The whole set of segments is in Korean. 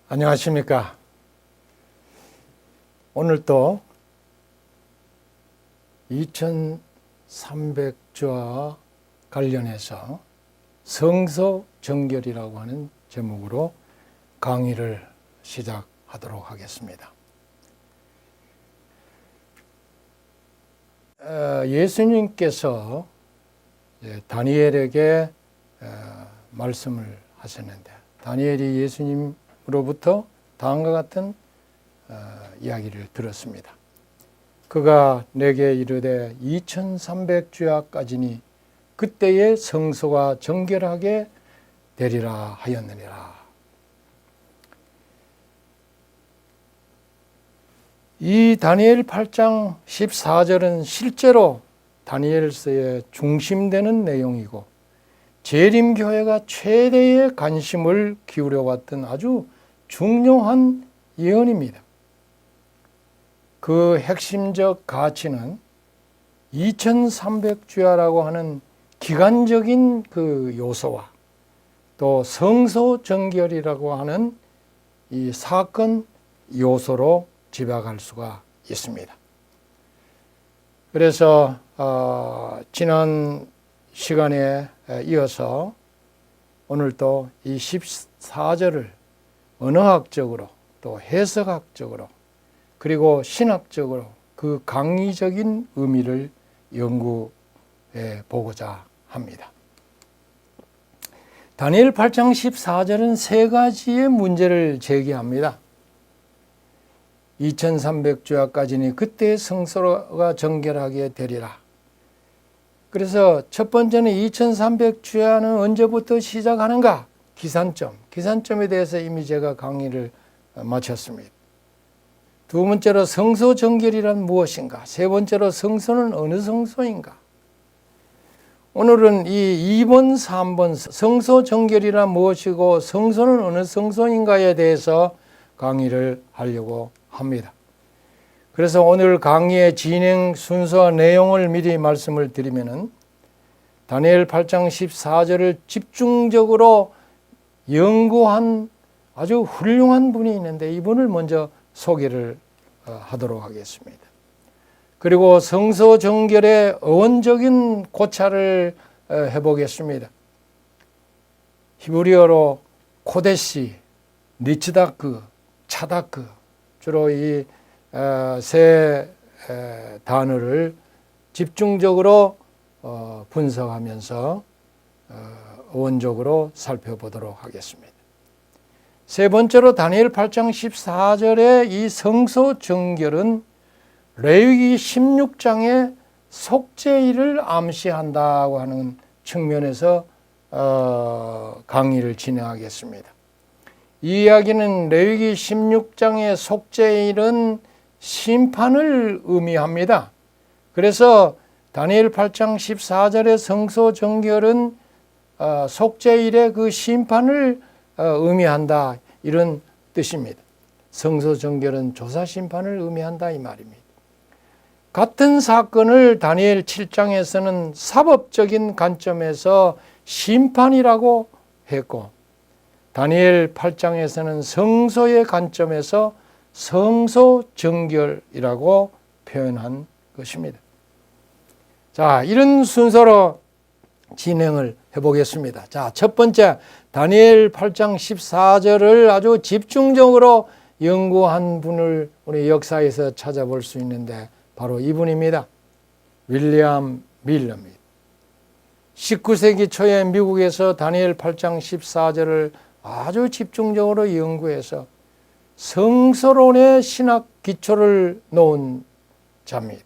안녕하십니까. 오늘 또 2300주와 관련해서 성소정결이라고 하는 제목으로 강의를 시작하도록 하겠습니다. 예수님께서 다니엘에게 말씀을 하셨는데, 다니엘이 예수님으로부터 다음과 같은 이야기를 들었습니다. 그가 내게 이르되 2300주야까지니 그때의 성소가 정결하게 되리라 하였느니라. 이 다니엘 8장 14절은 실제로 다니엘서의 중심되는 내용이고 재림교회가 최대의 관심을 기울여왔던 아주 중요한 예언입니다. 그 핵심적 가치는 2300주야라고 하는 기간적인 그 요소와 또 성소정결이라고 하는 이 사건 요소로 집약할 수가 있습니다. 그래서 지난 시간에 이어서 오늘 또 이 14절을 언어학적으로 또 해석학적으로 그리고 신학적으로 그 강의적인 의미를 연구해 보고자 합니다. 다니엘 8장 14절은 세 가지의 문제를 제기합니다. 2300주야까지니 그때 성소가 정결하게 되리라. 그래서 첫 번째는 2300주야는 언제부터 시작하는가? 기산점에 대해서 이미 제가 강의를 마쳤습니다. 두 번째로 성소 정결이란 무엇인가? 세 번째로 성소는 어느 성소인가? 오늘은 이 2번, 3번 성소 정결이란 무엇이고 성소는 어느 성소인가에 대해서 강의를 하려고 합니다. 그래서 오늘 강의의 진행 순서와 내용을 미리 말씀을 드리면은 다니엘 8장 14절을 집중적으로 연구한 아주 훌륭한 분이 있는데 이분을 먼저 소개를 하도록 하겠습니다. 그리고 성소 정결의 어원적인 고찰을 해보겠습니다. 히브리어로 코데시, 니츠다크, 차다크 주로 이 세 단어를 집중적으로 분석하면서 어원적으로 살펴보도록 하겠습니다. 세 번째로 다니엘 8장 14절의 이 성소 정결은 레위기 16장의 속죄일을 암시한다고 하는 측면에서 강의를 진행하겠습니다. 이 이야기는 레위기 16장의 속죄일은 심판을 의미합니다. 그래서 다니엘 8장 14절의 성소 정결은 속죄일의 그 심판을 의미한다, 이런 뜻입니다. 성소 정결은 조사 심판을 의미한다, 이 말입니다. 같은 사건을 다니엘 7장에서는 사법적인 관점에서 심판이라고 했고 다니엘 8장에서는 성소의 관점에서 성소 정결이라고 표현한 것입니다. 자, 이런 순서로 진행을 해보겠습니다. 자, 첫 번째 다니엘 8장 14절을 아주 집중적으로 연구한 분을 우리 역사에서 찾아볼 수 있는데 바로 이분입니다. 윌리엄 밀러입니다. 19세기 초에 미국에서 다니엘 8장 14절을 아주 집중적으로 연구해서 성소론의 신학 기초를 놓은 자입니다.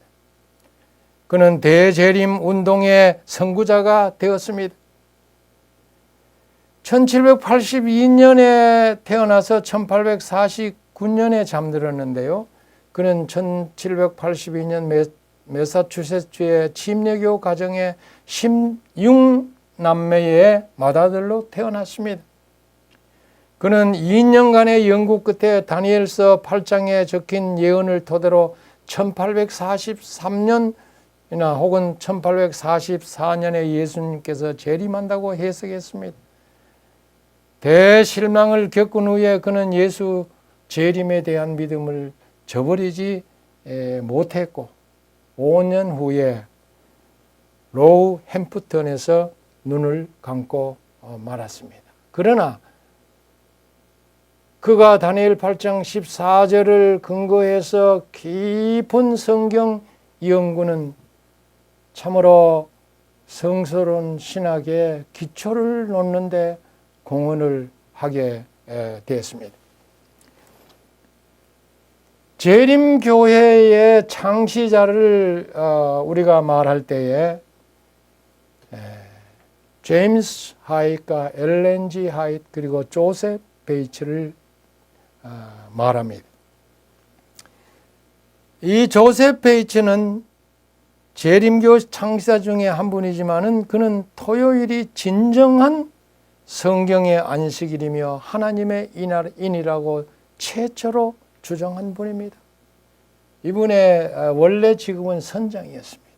그는 대재림 운동의 선구자가 되었습니다. 1782년에 태어나서 1849년에 잠들었는데요. 그는 1782년 매사추세츠의 침례교 가정의 16남매의 맏아들로 태어났습니다. 그는 2년간의 연구 끝에 다니엘서 8장에 적힌 예언을 토대로 1843년이나 혹은 1844년에 예수님께서 재림한다고 해석했습니다. 대실망을 겪은 후에 그는 예수 재림에 대한 믿음을 저버리지 못했고 5년 후에 로우 햄프턴에서 눈을 감고 말았습니다. 그러나 그가 다니엘 8장 14절을 근거해서 깊은 성경 연구는 참으로 성스러운 신학의 기초를 놓는 데 공헌을 하게 되었습니다. 재림교회의 창시자를 우리가 말할 때에 제임스 하이트과 엘렌 G 하이트 그리고 조셉 베이츠를 말합니다. 이 조셉 베이츠는 재림교 창시자 중에 한 분이지만은 그는 토요일이 진정한 성경의 안식일이며 하나님의 인이라고 최초로 주장한 분입니다. 이분의 원래 직업은 선장이었습니다.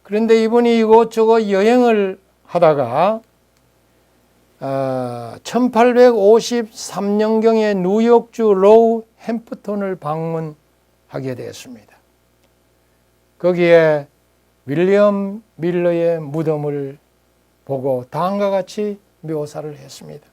그런데 이분이 이곳저곳 여행을 하다가 1853년경에 뉴욕주 로우 햄프턴을 방문하게 되었습니다. 거기에 윌리엄 밀러의 무덤을 보고 다음과 같이 묘사를 했습니다.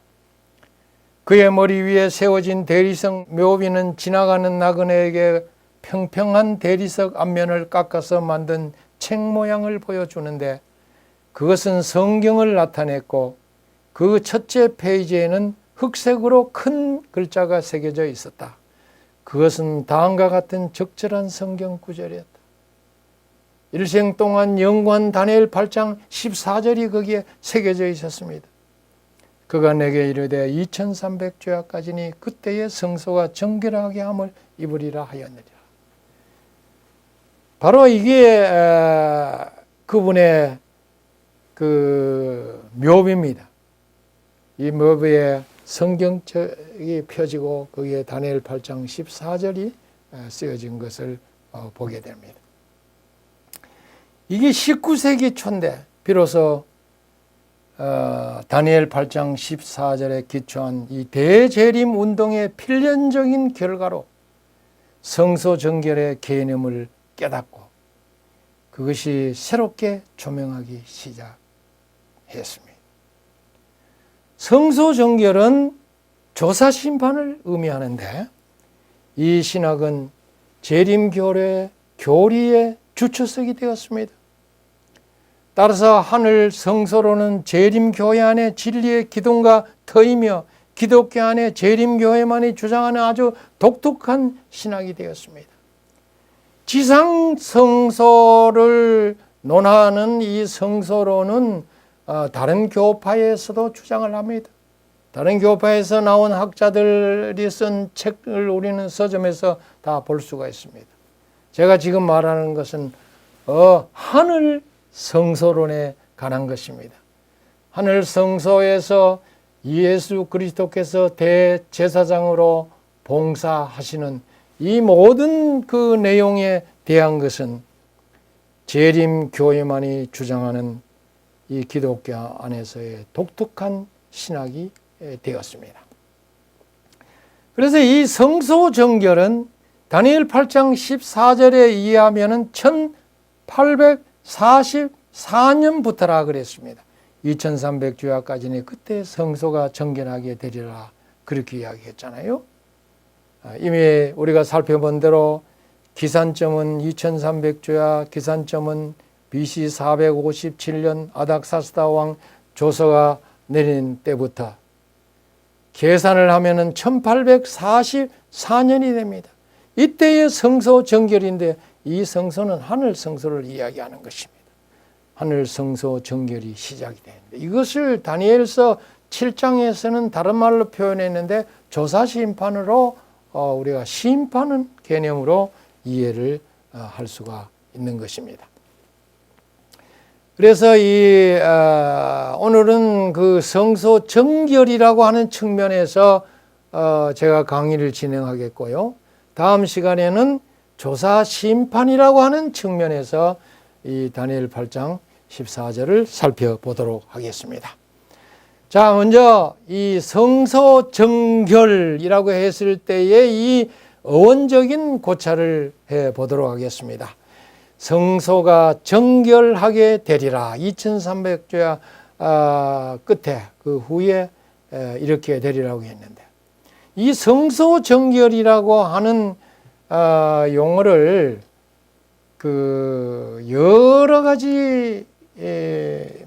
그의 머리 위에 세워진 대리석 묘비는 지나가는 나그네에게 평평한 대리석 앞면을 깎아서 만든 책 모양을 보여주는데 그것은 성경을 나타냈고 그 첫째 페이지에는 흑색으로 큰 글자가 새겨져 있었다. 그것은 다음과 같은 적절한 성경 구절이었다. 일생 동안 연구한 다니엘 8장 14절이 거기에 새겨져 있었습니다. 그가 내게 이르되 2300주야까지니 그때의 성소가 정결하게 함을 입으리라 하였느니라. 바로 이게 그분의 그 묘비입니다. 이 묘비에 성경책이 펴지고 거기에 다니엘 8장 14절이 쓰여진 것을 보게 됩니다. 이게 19세기 초인데 비로소 다니엘 8장 14절에 기초한 이 대재림 운동의 필연적인 결과로 성소 정결의 개념을 깨닫고 그것이 새롭게 조명하기 시작했습니다. 성소 정결은 조사 심판을 의미하는데 이 신학은 재림교회 교리의 주축석이 되었습니다. 따라서 하늘 성소로는 재림교회 안에 진리의 기둥과 터이며 기독교 안에 재림교회만이 주장하는 아주 독특한 신학이 되었습니다. 지상 성소를 논하는 이 성소로는 다른 교파에서도 주장을 합니다. 다른 교파에서 나온 학자들이 쓴 책을 우리는 서점에서 다 볼 수가 있습니다. 제가 지금 말하는 것은 하늘 성소론에 관한 것입니다. 하늘 성소에서 예수 그리스도께서 대제사장으로 봉사하시는 이 모든 그 내용에 대한 것은 재림교회만이 주장하는 이 기독교 안에서의 독특한 신학이 되었습니다. 그래서 이 성소 정결은 다니엘 8장 14절에 의하면 1844년부터라 그랬습니다. 2300주야까지는 그때 성소가 정결하게 되리라 그렇게 이야기했잖아요. 이미 우리가 살펴본 대로 기산점은 2300주야, 기산점은 BC 457년 아닥사스다 왕 조서가 내린 때부터 계산을 하면은 1844년이 됩니다. 이때의 성소 정결인데 이 성소는 하늘 성소를 이야기하는 것입니다. 하늘 성소 정결이 시작이 되는데 이것을 다니엘서 7장에서는 다른 말로 표현했는데 조사 심판으로 우리가 심판은 개념으로 이해를 할 수가 있는 것입니다. 그래서 오늘은 그 성소 정결이라고 하는 측면에서 제가 강의를 진행하겠고요. 다음 시간에는 조사 심판이라고 하는 측면에서 이 다니엘 8장 14절을 살펴보도록 하겠습니다. 자, 먼저 이 성소 정결이라고 했을 때의 이 어원적인 고찰을 해 보도록 하겠습니다. 성소가 정결하게 되리라. 2300주야 끝에 그 후에 이렇게 되리라고 했는데, 이 성소 정결이라고 하는 용어를 그 여러 가지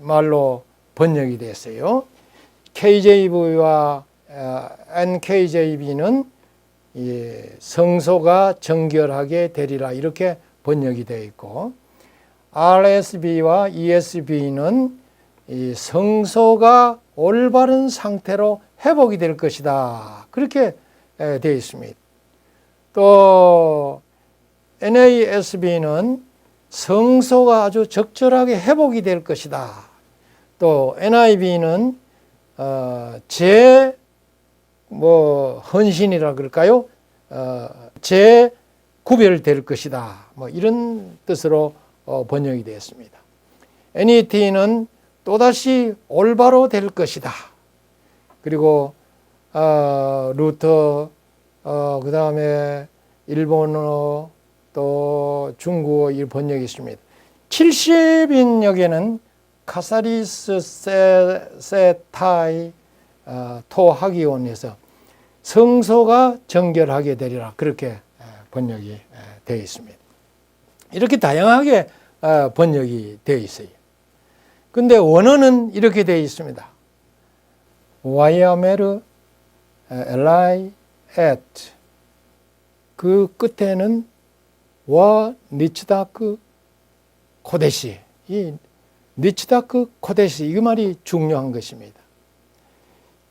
말로 번역이 됐어요. KJV와 NKJV는 성소가 정결하게 되리라 이렇게 번역이 되어 있고, RSV와 ESV는 이 성소가 올바른 상태로 회복이 될 것이다 그렇게 되어 있습니다. 또 NASB는 성소가 아주 적절하게 회복이 될 것이다. 또 NIV는 헌신이라 그럴까요? 구별될 것이다. 이런 뜻으로 번역이 되었습니다. NET는 또다시 올바로 될 것이다. 그리고 루터, 그 다음에 일본어, 또 중국어 이 번역이 있습니다. 70인역에는 카사리스 세타이 토하기온에서 성소가 정결하게 되리라 그렇게 번역이 되어 있습니다. 이렇게 다양하게 번역이 되어 있어요. 근데 원어는 이렇게 되어 있습니다. 와이아메르 엘라이 앳, 그 끝에는 와 니츠다크 코데시, 이 니츠다크 코데시 이 말이 중요한 것입니다.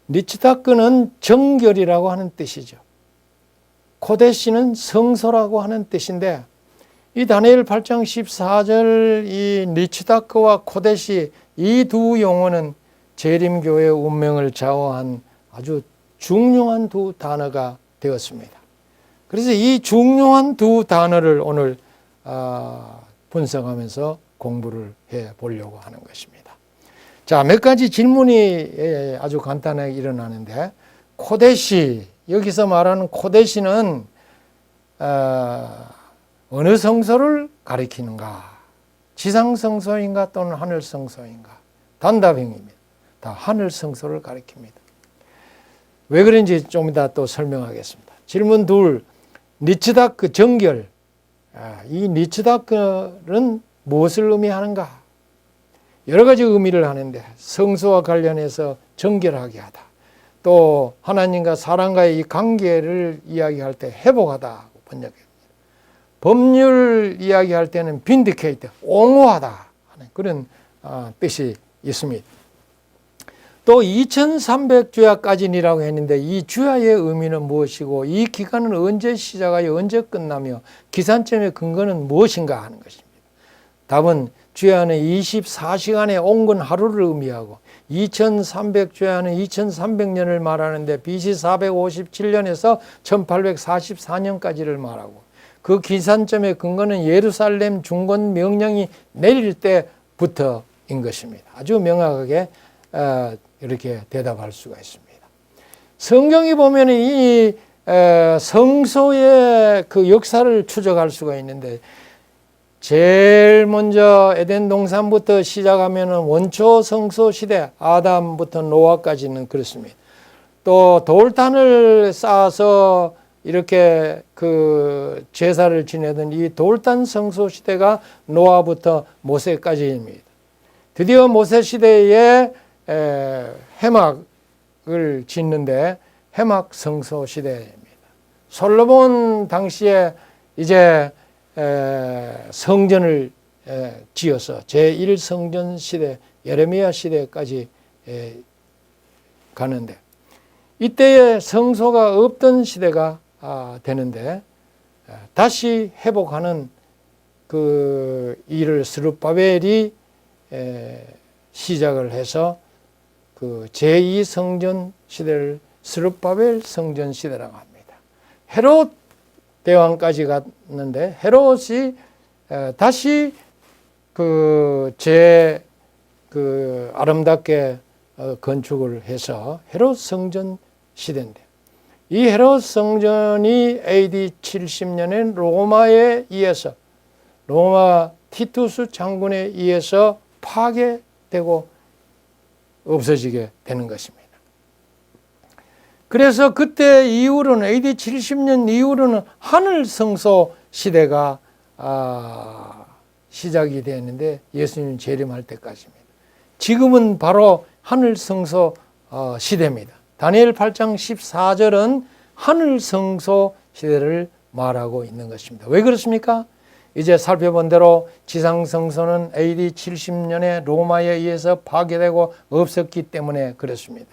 니츠다크는 정결이라고 하는 뜻이죠. 코데시는 성소라고 하는 뜻인데, 이 다니엘 8장 14절 이 니츠다크와 코데시 이 두 용어는 재림교회의 운명을 좌우한 아주 중요한 두 단어가 되었습니다. 그래서 이 중요한 두 단어를 오늘 분석하면서 공부를 해 보려고 하는 것입니다. 자, 몇 가지 질문이 아주 간단하게 일어나는데, 코데시, 여기서 말하는 코데시는 어느 성소를 가리키는가? 지상 성소인가 또는 하늘 성소인가? 단답형입니다. 다 하늘 성소를 가리킵니다. 왜 그런지 좀 이따 또 설명하겠습니다. 질문 둘, 니츠다크 정결. 이 니츠다크는 무엇을 의미하는가? 여러 가지 의미를 하는데, 성소와 관련해서 정결하게 하다. 또 하나님과 사람과의 이 관계를 이야기할 때 회복하다 번역합니다. 법률 이야기할 때는 빈디케이트, 옹호하다 하는 그런 뜻이 있습니다. 또 2300주야까지니라고 했는데, 이 주야의 의미는 무엇이고 이 기간은 언제 시작하여 언제 끝나며 기산점의 근거는 무엇인가 하는 것입니다. 답은 주야는 24시간의 온건 하루를 의미하고, 2300주야는 2300년을 말하는데 BC 457년에서 1844년까지를 말하고, 그 기산점의 근거는 예루살렘 중건 명령이 내릴 때부터인 것입니다. 아주 명확하게 이렇게 대답할 수가 있습니다. 성경이 보면 이 성소의 그 역사를 추적할 수가 있는데, 제일 먼저 에덴 동산부터 시작하면 원초 성소 시대, 아담부터 노아까지는 그렇습니다. 또 돌단을 쌓아서 이렇게 그 제사를 지내던 이 돌단 성소 시대가 노아부터 모세까지입니다. 드디어 모세 시대에 해막을 짓는데 해막 성소 시대입니다. 솔로몬 당시에 이제 성전을 지어서 제1성전 시대, 예레미야 시대까지 가는데, 이때에 성소가 없던 시대가 되는데 다시 회복하는 그 일을 스룹바벨이 시작을 해서 그 제2성전 시대를 스룹바벨 성전 시대라고 합니다. 헤롯 대왕까지 갔는데 헤롯이 다시 그 아름답게 건축을 해서 헤롯 성전 시대인데, 이 헤롯 성전이 AD 70년에 로마에 의해서, 로마 티투스 장군에 의해서 파괴되고 없어지게 되는 것입니다. 그래서 그때 이후로는, AD 70년 이후로는 하늘 성소 시대가 시작이 되었는데, 예수님 재림할 때까지입니다. 지금은 바로 하늘 성소 시대입니다. 다니엘 8장 14절은 하늘 성소 시대를 말하고 있는 것입니다. 왜 그렇습니까? 이제 살펴본 대로 지상 성소는 AD 70년에 로마에 의해서 파괴되고 없었기 때문에 그렇습니다.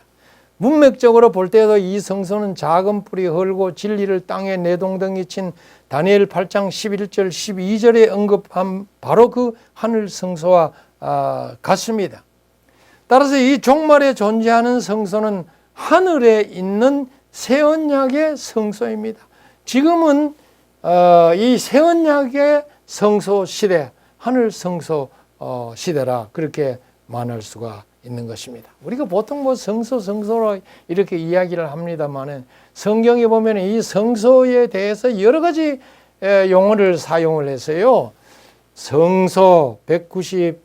문맥적으로 볼 때도 이 성소는 작은 뿔이 헐고 진리를 땅에 내동댕이 친 다니엘 8장 11절 12절에 언급한 바로 그 하늘 성소와 같습니다. 따라서 이 종말에 존재하는 성소는 하늘에 있는 새언약의 성소입니다. 지금은 이 새언약의 성소 시대, 하늘 성소 시대라 그렇게 말할 수가 있는 것입니다. 우리가 보통 성소로 이렇게 이야기를 합니다만은, 성경에 보면 이 성소에 대해서 여러 가지 용어를 사용을 해서요. 성소 196절에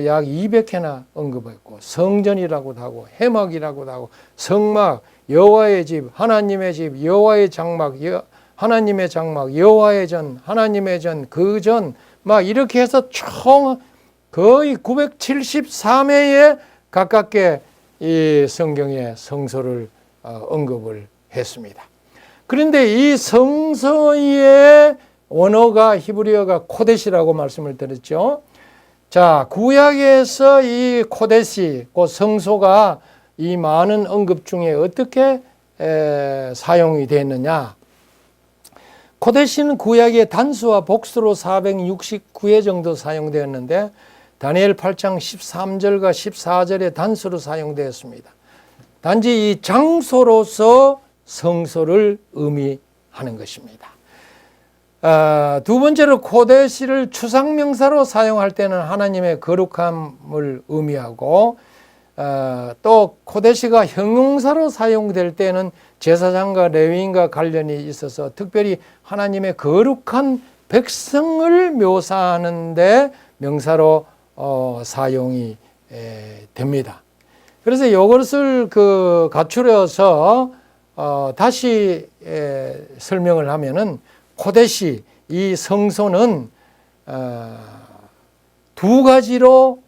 약 200회나 언급했고, 성전이라고도 하고, 회막이라고도 하고, 성막, 여호와의 집, 하나님의 집, 여호와의 장막, 하나님의 장막, 여호와의 전, 하나님의 전, 그 전, 막 이렇게 해서 총 거의 973회에 가깝게 이 성경에 성소를 언급을 했습니다. 그런데 이 성소의 원어가 히브리어가 코데시라고 말씀을 드렸죠. 자, 구약에서 이 코데시, 그 성소가 이 많은 언급 중에 어떻게 사용이 됐느냐? 코데시는 구약의 단수와 복수로 469회 정도 사용되었는데, 다니엘 8장 13절과 14절에 단수로 사용되었습니다. 단지 이 장소로서 성소를 의미하는 것입니다. 두 번째로 코데시를 추상명사로 사용할 때는 하나님의 거룩함을 의미하고, 또 코데시가 형용사로 사용될 때는 제사장과 레위인과 관련이 있어서 특별히 하나님의 거룩한 백성을 묘사하는데 명사로 사용이 됩니다. 그래서 이것을 갖추려서 다시 설명을 하면은, 코데시, 이 성소는 두 가지로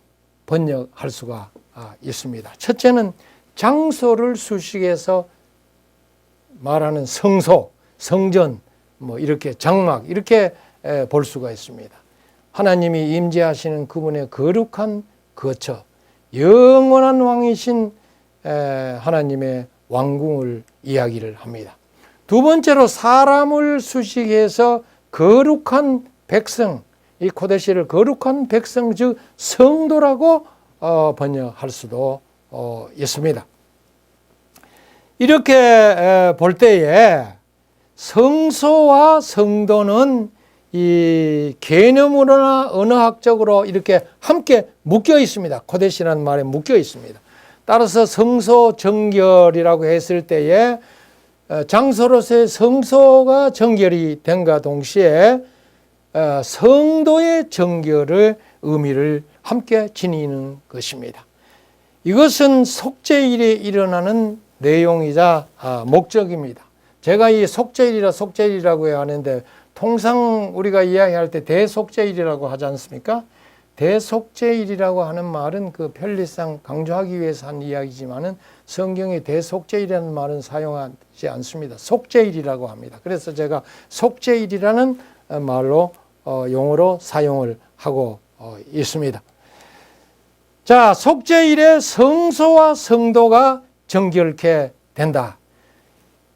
번역할 수가 있습니다. 첫째는 장소를 수식해서 말하는 성소, 성전, 이렇게 장막, 이렇게 볼 수가 있습니다. 하나님이 임재하시는 그분의 거룩한 거처, 영원한 왕이신 하나님의 왕궁을 이야기를 합니다. 두 번째로 사람을 수식해서 거룩한 백성, 이 코데시를 거룩한 백성, 즉 성도라고 번역할 수도 있습니다. 이렇게 볼 때에 성소와 성도는 이 개념으로나 언어학적으로 이렇게 함께 묶여 있습니다. 코데시라는 말에 묶여 있습니다. 따라서 성소 정결이라고 했을 때에 장소로서의 성소가 정결이 된과 동시에 성도의 정결의 의미를 함께 지니는 것입니다. 이것은 속죄일에 일어나는 내용이자 목적입니다. 제가 이 속죄일이라고 하는데, 통상 우리가 이야기할 때 대속죄일이라고 하지 않습니까? 대속죄일이라고 하는 말은 그 편리상 강조하기 위해서 한 이야기지만은 성경에 대속죄일이라는 말은 사용하지 않습니다. 속죄일이라고 합니다. 그래서 제가 속죄일이라는 말로 용어로 사용을 하고 있습니다. 자, 속죄일에 성소와 성도가 정결케 된다.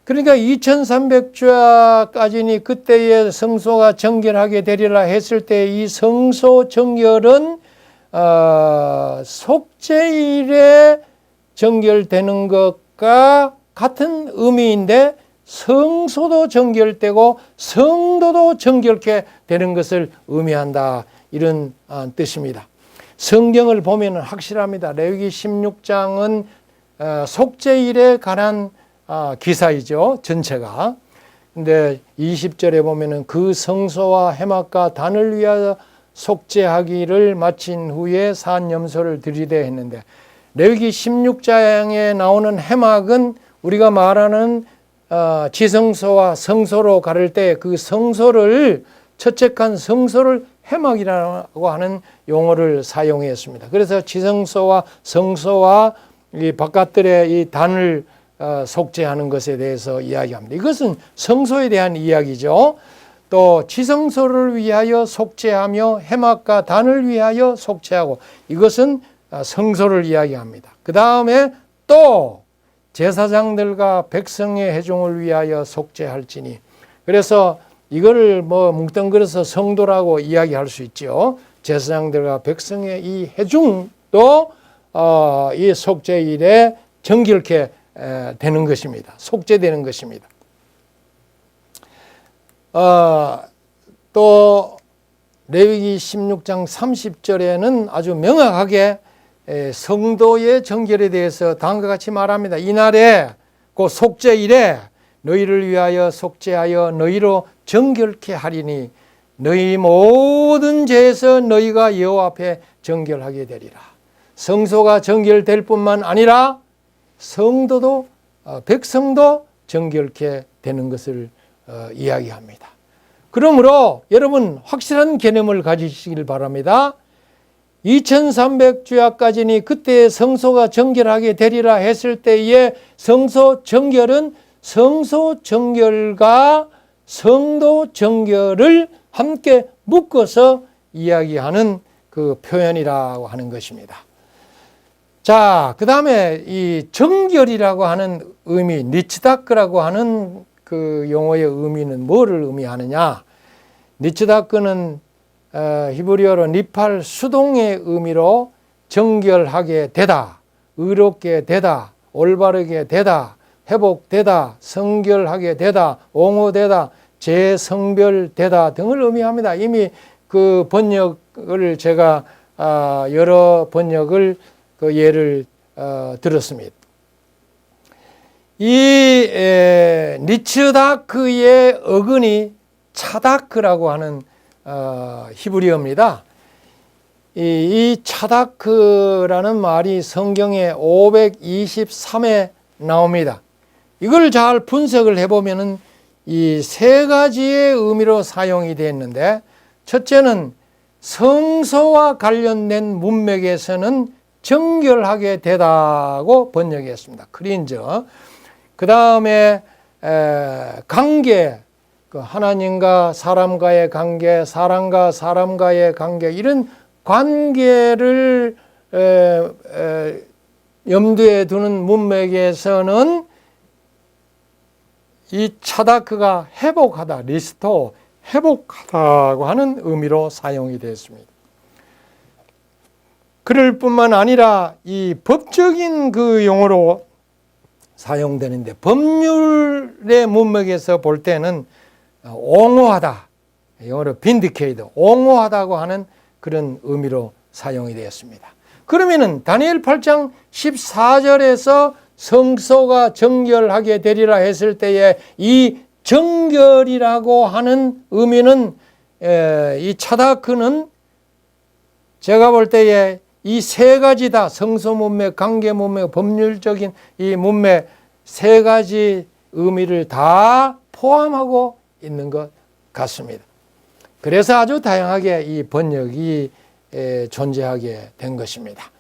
그러니까 2300주야까지니 그때의 성소가 정결하게 되리라 했을 때 이 성소 정결은 속죄일에 정결되는 것과 같은 의미인데 성소도 정결되고 성도도 정결케 되는 것을 의미한다, 이런 뜻입니다. 성경을 보면 확실합니다. 레위기 16장은 속죄일에 관한 기사이죠, 전체가. 근데 20절에 보면은 그 성소와 해막과 단을 위하여 속죄하기를 마친 후에 산염소를 드리되 했는데, 레위기 16장에 나오는 해막은 우리가 말하는 지성소와 성소로 가를 때 그 성소를, 처책한 성소를 해막이라고 하는 용어를 사용했습니다. 그래서 지성소와 성소와 이 바깥들의 이 단을 속죄하는 것에 대해서 이야기합니다. 이것은 성소에 대한 이야기죠. 또 지성소를 위하여 속죄하며 해막과 단을 위하여 속죄하고, 이것은 성소를 이야기합니다. 그 다음에 또 제사장들과 백성의 회중을 위하여 속죄할지니, 그래서 이거를 뭉뚱그려서 성도라고 이야기할 수 있죠. 제사장들과 백성의 이 회중도 이 속죄일에 정결케 되는 것입니다. 속죄되는 것입니다. 또 레위기 16장 30절에는 아주 명확하게 성도의 정결에 대해서 다음과 같이 말합니다. 이날에 그 속죄일에 너희를 위하여 속죄하여 너희로 정결케 하리니 너희 모든 죄에서 너희가 여호와 앞에 정결하게 되리라. 성소가 정결될 뿐만 아니라 성도도 백성도 정결케 되는 것을 이야기합니다. 그러므로 여러분 확실한 개념을 가지시길 바랍니다. 2300주야까지니 그때의 성소가 정결하게 되리라 했을 때의 성소 정결은 성소 정결과 성도 정결을 함께 묶어서 이야기하는 그 표현이라고 하는 것입니다. 자, 그 다음에 이 정결이라고 하는 의미, 니츠다크라고 하는 그 용어의 의미는 뭐를 의미하느냐? 니츠다크는 히브리어로 니팔 수동의 의미로 정결하게 되다, 의롭게 되다, 올바르게 되다, 회복되다, 성결하게 되다, 옹호되다, 재성별되다 등을 의미합니다. 이미 그 번역을 제가 여러 번역을 그 예를 들었습니다. 이 니츠다크의 어근이 차다크라고 하는 히브리어입니다. 이 차다크라는 말이 성경에 523에 나옵니다. 이걸 잘 분석을 해보면은 이 세 가지의 의미로 사용이 되었는데, 첫째는 성소와 관련된 문맥에서는 정결하게 되다고 번역했습니다. 클린저. 그 다음에 관계, 그 하나님과 사람과의 관계, 사람과 사람과의 관계, 이런 관계를 염두에 두는 문맥에서는 이 차다크가 회복하다, 리스토, 회복하다고 하는 의미로 사용이 되었습니다. 그럴 뿐만 아니라 이 법적인 그 용어로 사용되는데, 법률의 문맥에서 볼 때는 옹호하다, 영어로 vindicate, 옹호하다고 하는 그런 의미로 사용이 되었습니다. 그러면은 다니엘 8장 14절에서 성소가 정결하게 되리라 했을 때에 이 정결이라고 하는 의미는, 이 차다크는 제가 볼 때에 이 세 가지 다, 성소 문맥, 관계 문맥, 법률적인 이 문맥 세 가지 의미를 다 포함하고 있는 것 같습니다. 그래서 아주 다양하게 이 번역이 존재하게 된 것입니다.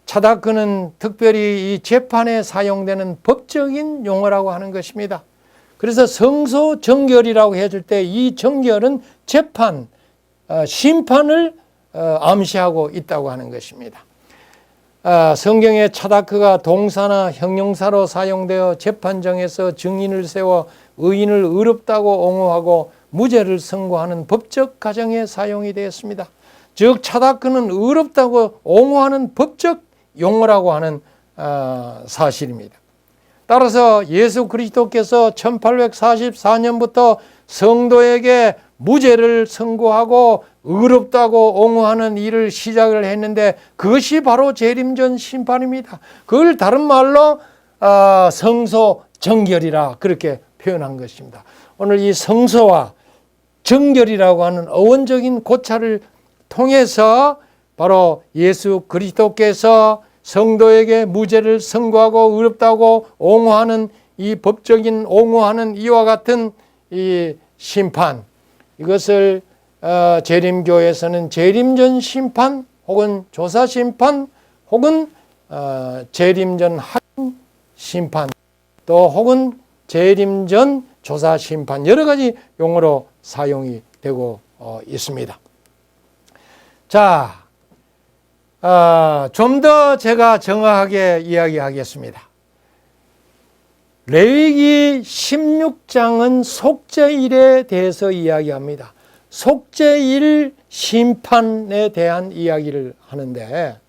차다크는 특별히 이 재판에 사용되는 법적인 용어라고 하는 것입니다. 그래서 성소 정결이라고 해줄 때 이 정결은 재판, 심판을 암시하고 있다고 하는 것입니다. 성경에 차다크가 동사나 형용사로 사용되어 재판정에서 증인을 세워 의인을 의롭다고 옹호하고 무죄를 선고하는 법적 가정에 사용이 되었습니다. 즉 차다크는 의롭다고 옹호하는 법적 용어라고 하는 사실입니다. 따라서 예수 그리스도께서 1844년부터 성도에게 무죄를 선고하고 의롭다고 옹호하는 일을 시작을 했는데 그것이 바로 재림전 심판입니다. 그걸 다른 말로 성소 정결이라 그렇게 표현한 것입니다. 오늘 이 성소와 정결이라고 하는 어원적인 고찰을 통해서 바로 예수 그리스도께서 성도에게 무죄를 선고하고 의롭다고 옹호하는 이 법적인 옹호하는 이와 같은 이 심판, 이것을 재림교에서는 재림전 심판 혹은 조사 심판 혹은 재림전 할인 심판 또 혹은 재림전 조사 심판 여러 가지 용어로 사용이 되고 있습니다. 자, 좀 더 제가 정확하게 이야기하겠습니다. 레위기 16장은 속죄일에 대해서 이야기합니다. 속죄일 심판에 대한 이야기를 하는데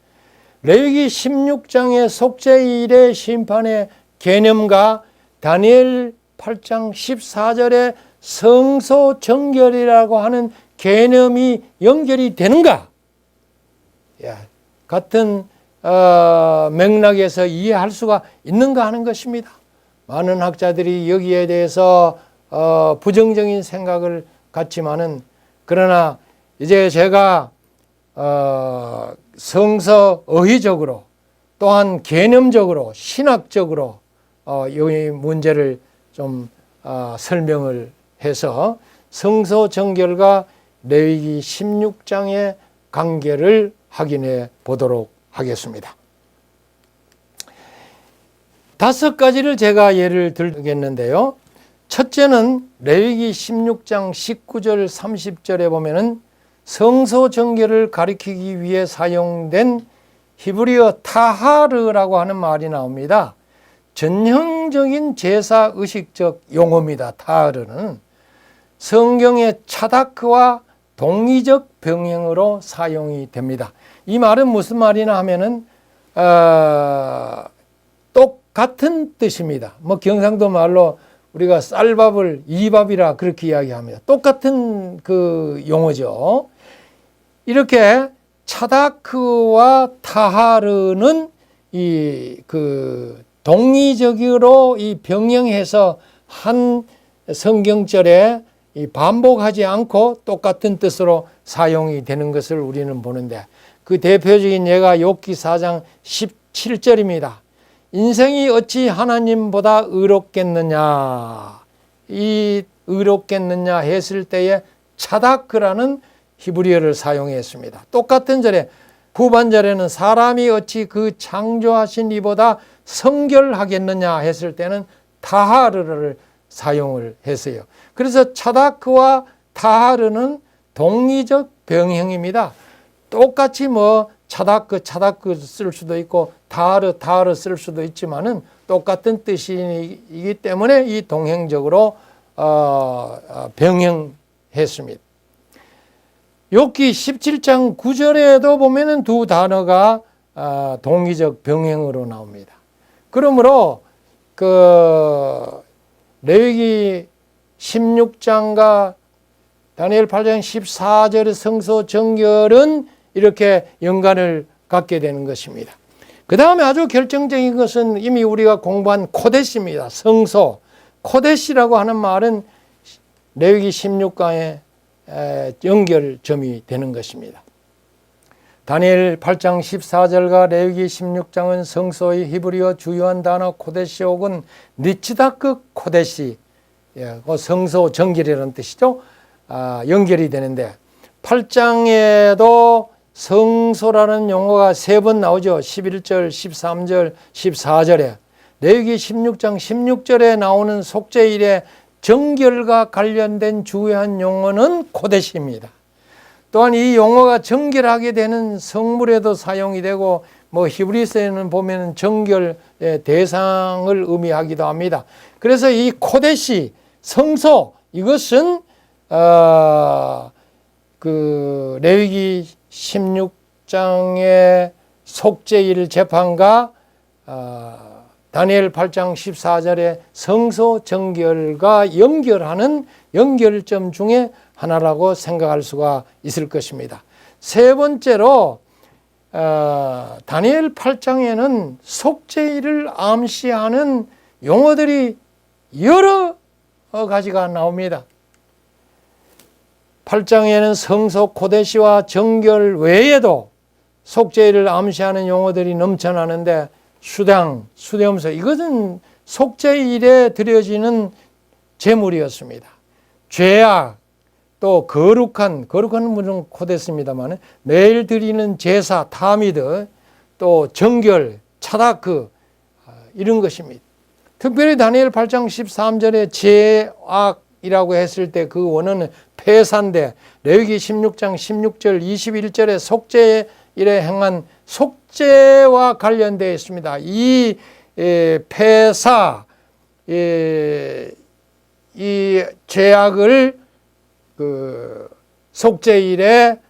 레위기 16장의 속죄일의 심판의 개념과 다니엘 8장 14절의 성소 정결이라고 하는 개념이 연결이 되는가? 같은 맥락에서 이해할 수가 있는가 하는 것입니다. 많은 학자들이 여기에 대해서 부정적인 생각을 갖지만은 그러나 이제 제가 성서의학적으로 또한 개념적으로 신학적으로 이 문제를 좀 설명을 해서 성소 정결과 레위기 16장의 관계를 확인해 보도록 하겠습니다. 5가지를 제가 예를 들겠는데요. 첫째는 레위기 16장 19절 30절에 보면은 성소 정결을 가리키기 위해 사용된 히브리어 타하르라고 하는 말이 나옵니다. 전형적인 제사 의식적 용어입니다. 타하르는 성경의 차다크와 동의적 병행으로 사용이 됩니다. 이 말은 무슨 말이나 하면은 똑같은 뜻입니다. 뭐 경상도 말로 우리가 쌀밥을 이밥이라 그렇게 이야기합니다. 똑같은 그 용어죠. 이렇게 차다크와 타하르는 동의적으로 병행해서 한 성경절에 반복하지 않고 똑같은 뜻으로 사용이 되는 것을 우리는 보는데 그 대표적인 예가 욥기 4장 17절입니다. 인생이 어찌 하나님보다 의롭겠느냐, 이 의롭겠느냐 했을 때에 차다크라는 히브리어를 사용했습니다. 똑같은 절에 후반절에는 사람이 어찌 그 창조하신 이보다 성결하겠느냐 했을 때는 타하르를 사용을 했어요. 그래서 차다크와 타하르는 동의적 병행입니다. 똑같이 차다크 쓸 수도 있고 타하르 쓸 수도 있지만은 똑같은 뜻이기 때문에 이 동행적으로 병행했습니다. 욥기 17장 9절에도 보면은 두 단어가 동의적 병행으로 나옵니다. 그러므로 레위기 16장과 다니엘 8장 14절의 성소 정결은 이렇게 연관을 갖게 되는 것입니다. 그 다음에 아주 결정적인 것은 이미 우리가 공부한 코데시입니다. 성소. 코데시라고 하는 말은 레위기 16장의 연결점이 되는 것입니다. 다니엘 8장 14절과 레위기 16장은 성소의 히브리어 주요한 단어 코데시 혹은 니치다크 코데시, 성소 정결이라는 뜻이죠. 연결이 되는데 8장에도 성소라는 용어가 3번 나오죠. 11절, 13절, 14절에. 레위기 16장 16절에 나오는 속죄일의 정결과 관련된 주요한 용어는 코데시입니다. 또한 이 용어가 정결하게 되는 성물에도 사용이 되고 뭐 히브리서에는 보면 정결의 대상을 의미하기도 합니다. 그래서 이 코데시 성소 이것은 그 레위기 16장의 속죄일 재판과 다니엘 8장 14절의 성소 정결과 연결하는 연결점 중에 하나라고 생각할 수가 있을 것입니다. 세 번째로 다니엘 8장에는 속죄일을 암시하는 용어들이 여러 가지가 나옵니다. 8장에는 성소 코데시와 정결 외에도 속죄일을 암시하는 용어들이 넘쳐나는데 수당, 수대음서 이것은 속죄일에 드려지는 제물이었습니다. 죄악, 또 거룩한 물은 코데스입니다만 매일 드리는 제사, 타미드, 또 정결, 차다크 이런 것입니다. 특별히 다니엘 8장 13절에 죄악이라고 했을 때 그 원어는 폐사인데 레위기 16장 16절 21절에 속죄일에 행한 속죄와 관련되어 있습니다. 이 폐사, 이 죄악을 그 속죄일에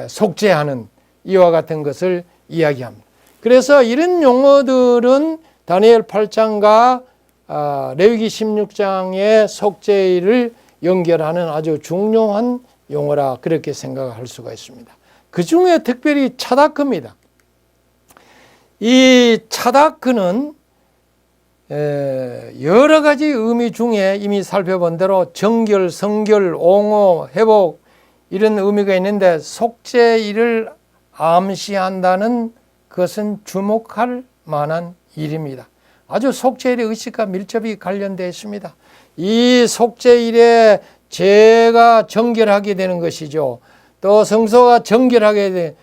속죄하는 이와 같은 것을 이야기합니다. 그래서 이런 용어들은 다니엘 8장과 레위기 16장의 속죄일을 연결하는 아주 중요한 용어라 그렇게 생각할 수가 있습니다. 그 중에 특별히 차다크입니다. 이 차다크는 여러 가지 의미 중에 이미 살펴본 대로 정결, 성결, 옹호, 회복 이런 의미가 있는데 속죄일을 암시한다는 것은 주목할 만한 일입니다. 아주 속죄일의 의식과 밀접히 관련되어 있습니다. 이 속죄일에 죄가 정결하게 되는 것이죠. 또 성소가 정결하게 되는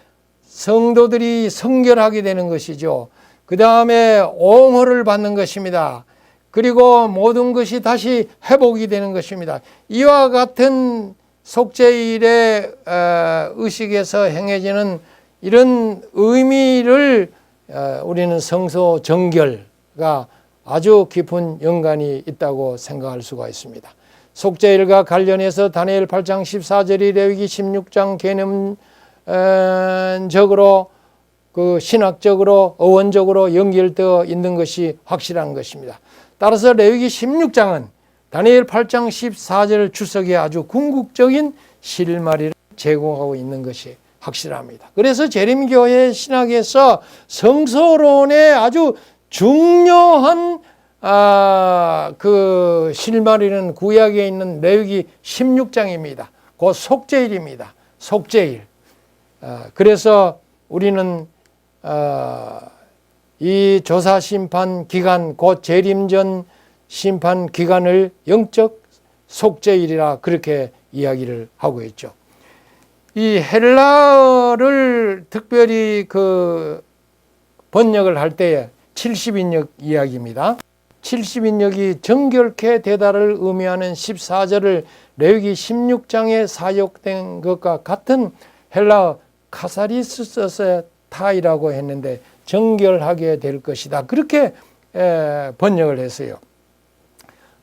성도들이 성결하게 되는 것이죠. 그 다음에 옹호를 받는 것입니다. 그리고 모든 것이 다시 회복이 되는 것입니다. 이와 같은 속죄일의 의식에서 행해지는 이런 의미를 우리는 성소 정결과 아주 깊은 연관이 있다고 생각할 수가 있습니다. 속죄일과 관련해서 다니엘 8장 14절이 레위기 16장 개념적으로 그 신학적으로 어원적으로 연결되어 있는 것이 확실한 것입니다. 따라서 레위기 16장은 다니엘 8장 14절 주석에 아주 궁극적인 실마리를 제공하고 있는 것이 확실합니다. 그래서 재림교회 신학에서 성소론의 아주 중요한 그 실마리는 구약에 있는 레위기 16장입니다. 곧 속죄일입니다. 속죄일. 그래서 우리는 이 조사 심판 기간 곧 재림전 심판 기간을 영적 속죄일이라 그렇게 이야기를 하고 있죠. 이 헬라어를 특별히 그 번역을 할 때에 70인역 이야기입니다. 70인역이 정결케 되다를 의미하는 14절을 레위기 16장에 사용된 것과 같은 헬라어 카사리스서스의 타이라고 했는데 정결하게 될 것이다. 그렇게 번역을 했어요.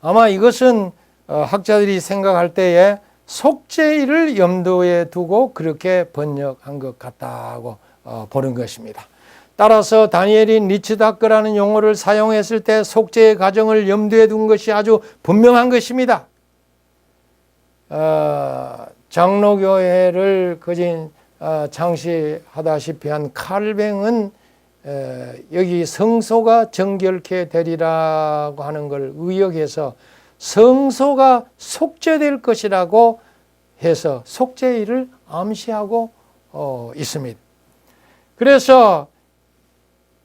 아마 이것은 학자들이 생각할 때에 속죄일을 염두에 두고 그렇게 번역한 것 같다고 보는 것입니다. 따라서 다니엘이 리츠다크라는 용어를 사용했을 때 속죄의 과정을 염두에 둔 것이 아주 분명한 것입니다. 장로교회를 거진 창시하다시피 한 칼뱅은 여기 성소가 정결케 되리라고 하는 걸 의역해서 성소가 속죄될 것이라고 해서 속죄일을 암시하고 있습니다. 그래서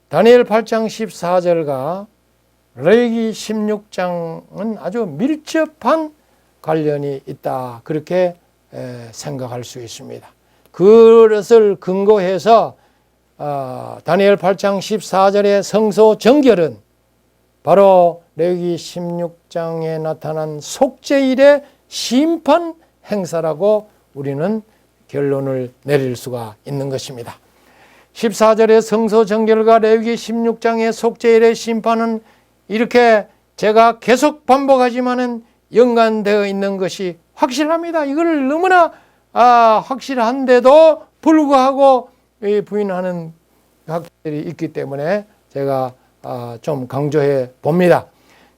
다니엘 8장 14절과 레위기 16장은 아주 밀접한 관련이 있다. 그렇게 생각할 수 있습니다. 그것을 근거해서 다니엘 8장 14절의 성소 정결은 바로 레위기 16장에 나타난 속죄일의 심판 행사라고 우리는 결론을 내릴 수가 있는 것입니다. 14절의 성소 정결과 레위기 16장의 속죄일의 심판은 이렇게 제가 계속 반복하지만은 연관되어 있는 것이 확실합니다. 이걸 너무나 확실한데도 불구하고 부인하는 학자들이 있기 때문에 제가 좀 강조해 봅니다.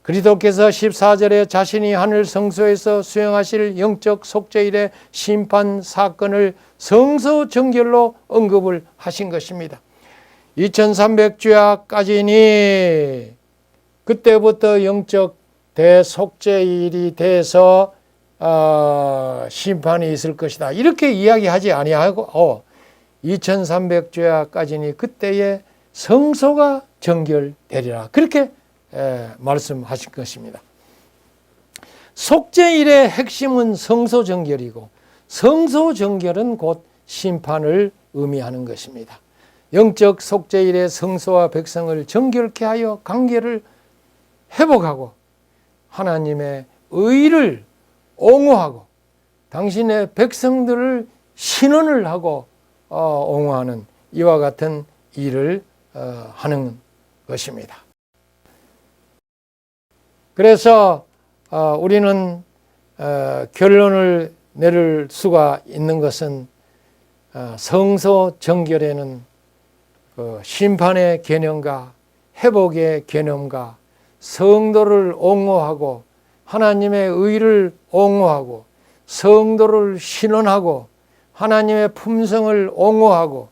그리스도께서 14절에 자신이 하늘 성소에서 수행하실 영적 속죄일의 심판 사건을 성소 정결로 언급을 하신 것입니다. 2300주야까지니 그때부터 영적 대속죄일이 돼서 심판이 있을 것이다. 이렇게 이야기하지 아니하고 2300주야까지니 그때에 성소가 정결되리라. 그렇게 말씀하신 것입니다. 속죄일의 핵심은 성소 정결이고 성소 정결은 곧 심판을 의미하는 것입니다. 영적 속죄일의 성소와 백성을 정결케 하여 관계를 회복하고 하나님의 의를 옹호하고 당신의 백성들을 신원을 하고 옹호하는 이와 같은 일을 하는 것입니다. 그래서 우리는 결론을 내릴 수가 있는 것은 성소 정결에는 심판의 개념과 회복의 개념과 성도를 옹호하고 하나님의 의를 옹호하고 성도를 신원하고 하나님의 품성을 옹호하고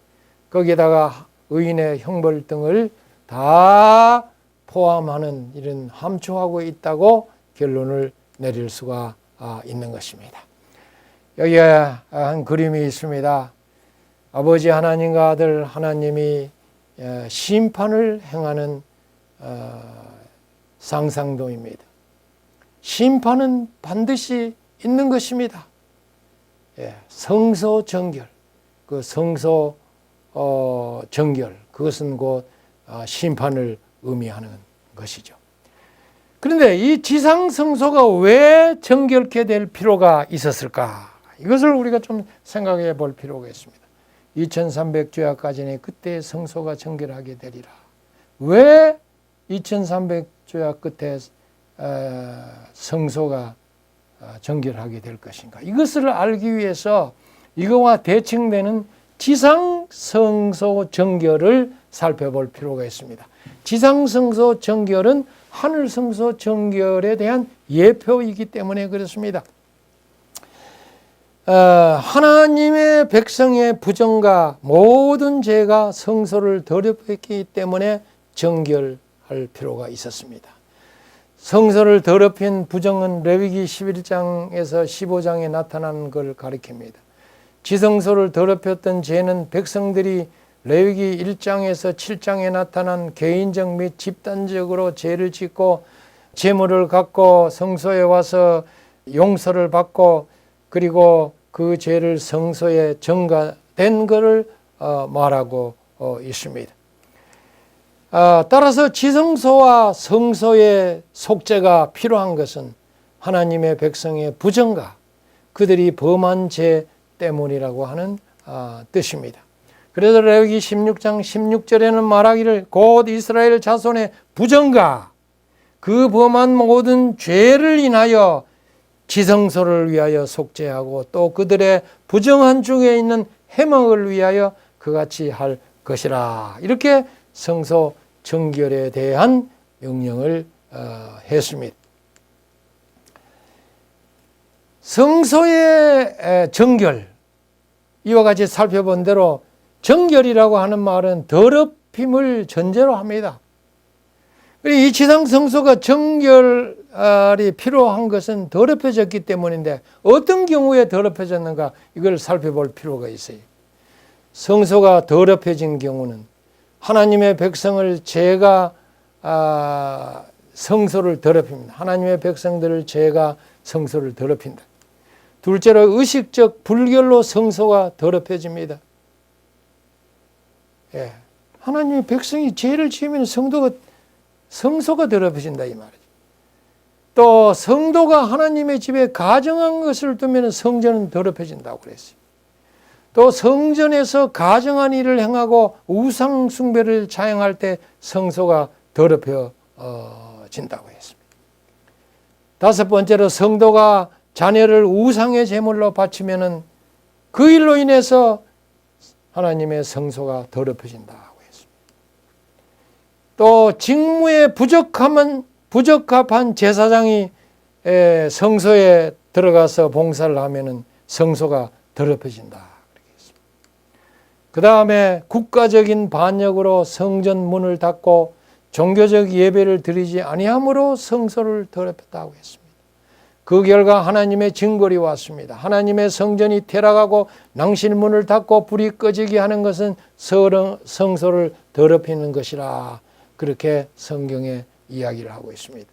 거기에다가 의인의 형벌 등을 다 포함하는 이런 함축하고 있다고 결론을 내릴 수가 있는 것입니다. 여기에 한 그림이 있습니다. 아버지 하나님과 아들 하나님이 심판을 행하는 상상도입니다. 심판은 반드시 있는 것입니다. 성소 정결, 그 성소 정결, 그것은 곧 심판을 의미하는 것이죠. 그런데 이 지상 성소가 왜 정결케 될 필요가 있었을까? 이것을 우리가 좀 생각해 볼 필요가 있습니다. 2300주야까지는 그때 성소가 정결하게 되리라. 왜 2300주야 끝에 성소가 정결하게 될 것인가? 이것을 알기 위해서 이거와 대칭되는 지상 성소 정결을 살펴볼 필요가 있습니다. 지상 성소 정결은 하늘 성소 정결에 대한 예표이기 때문에 그렇습니다. 하나님의 백성의 부정과 모든 죄가 성소를 더럽혔기 때문에 정결할 필요가 있었습니다. 성소를 더럽힌 부정은 레위기 11장에서 15장에 나타난 걸 가리킵니다. 지성소를 더럽혔던 죄는 백성들이 레위기 1장에서 7장에 나타난 개인적 및 집단적으로 죄를 짓고 제물을 갖고 성소에 와서 용서를 받고 그리고 그 죄를 성소에 전가된 것을 말하고 있습니다. 따라서 지성소와 성소의 속죄가 필요한 것은 하나님의 백성의 부정과 그들이 범한 죄 때문이라고 하는 뜻입니다. 그래서 레위기 16장 16절에는 말하기를 곧 이스라엘 자손의 부정과 그 범한 모든 죄를 인하여 지성소를 위하여 속죄하고 또 그들의 부정한 중에 있는 해먹을 위하여 그같이 할 것이라. 이렇게 성소 정결에 대한 명령을 했습니다. 성소의 정결, 이와 같이 살펴본 대로 정결이라고 하는 말은 더럽힘을 전제로 합니다. 이 지상 성소가 정결이 필요한 것은 더럽혀졌기 때문인데 어떤 경우에 더럽혀졌는가 이걸 살펴볼 필요가 있어요. 성소가 더럽혀진 경우는 하나님의 백성을 죄가 성소를 더럽힙니다. 하나님의 백성들을 죄가 성소를 더럽힌다. 둘째로 의식적 불결로 성소가 더럽혀집니다. 하나님의 백성이 죄를 지으면 성소가 더럽혀진다 이 말이죠. 또 성도가 하나님의 집에 가정한 것을 두면 성전은 더럽혀진다고 그랬어요. 또 성전에서 가정한 일을 행하고 우상 숭배를 자행할 때 성소가 더럽혀진다고 했습니다. 다섯 번째로 성도가 자녀를 우상의 제물로 바치면은 그 일로 인해서 하나님의 성소가 더럽혀진다고 했습니다. 또 직무에 부적합한 제사장이 성소에 들어가서 봉사를 하면은 성소가 더럽혀진다. 그 다음에 국가적인 반역으로 성전 문을 닫고 종교적 예배를 드리지 아니함으로 성소를 더럽혔다고 했습니다. 그 결과 하나님의 징벌이 왔습니다. 하나님의 성전이 퇴락하고 낭실문을 닫고 불이 꺼지게 하는 것은 성소를 더럽히는 것이라, 그렇게 성경에 이야기를 하고 있습니다.